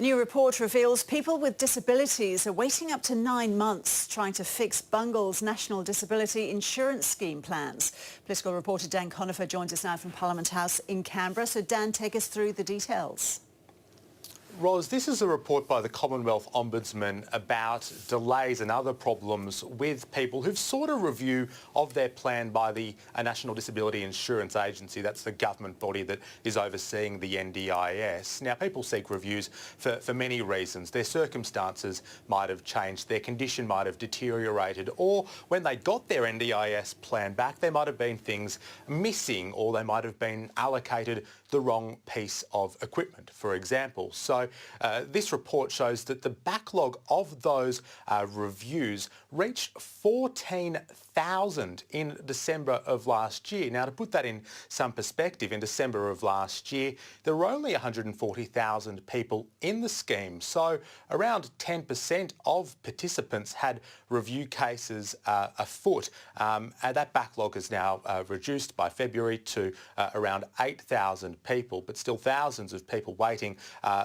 A new report reveals people with disabilities are waiting up to 9 months trying to fix Bungall's National Disability Insurance Scheme plans. Political reporter Dan Conifer joins us now from Parliament House in Canberra. So Dan, take us through the details. Ros, this is a report by the Commonwealth Ombudsman about delays and other problems with people who've sought a review of their plan by the National Disability Insurance Agency. That's the government body that is overseeing the NDIS. Now, people seek reviews for many reasons. Their circumstances might have changed, their condition might have deteriorated, or when they got their NDIS plan back, there might have been things missing, or they might have been allocated the wrong piece of equipment, for example. So this report shows that the backlog of those reviews reached 14,000 in December of last year. Now, to put that in some perspective, in December of last year, there were only 140,000 people in the scheme. So around 10% of participants had review cases afoot. And that backlog is now reduced by February to around 8,000 people, but still thousands of people waiting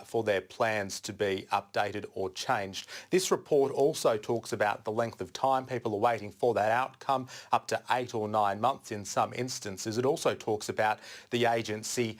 for their plans to be updated or changed. This report also talks about the length of time people are waiting for that outcome, up to 8 or 9 months in some instances. It also talks about the agency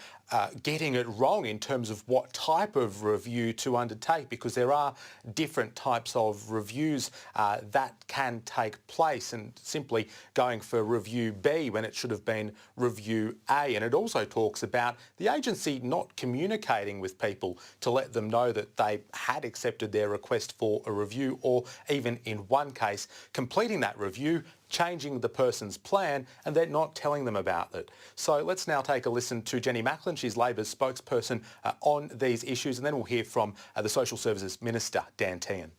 getting it wrong in terms of what type of review to undertake, because there are different types of reviews that can take place, and simply going for review B when it should have been review A. And it also talks about the agency not communicating with people to let them know that they had accepted their request for a review, or even in one case completing that review, changing the person's plan, and then not telling them about it. So let's now take a listen to Jenny Macklin. She's Labor's spokesperson on these issues, and then we'll hear from the Social Services Minister, Dan Tehan.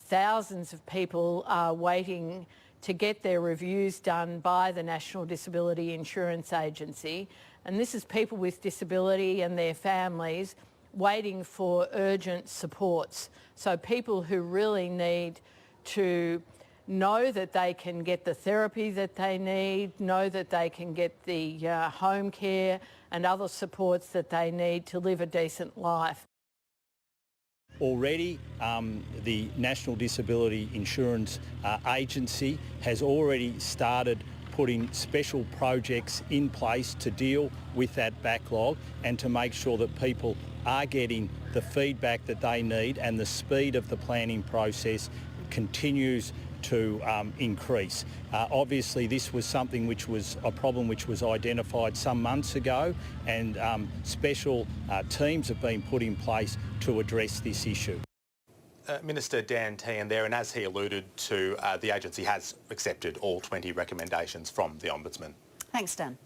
Thousands of people are waiting to get their reviews done by the National Disability Insurance Agency, and this is people with disability and their families waiting for urgent supports. So people who really need to know that they can get the therapy that they need, know that they can get the home care and other supports that they need to live a decent life. Already, the National Disability Insurance Agency has already started putting special projects in place to deal with that backlog and to make sure that people are getting the feedback that they need, and the speed of the planning process continues to increase. Obviously, this was something which was a problem which was identified some months ago, and special teams have been put in place to address this issue. Minister Dan Tehan there, and as he alluded to, the agency has accepted all 20 recommendations from the Ombudsman. Thanks, Dan.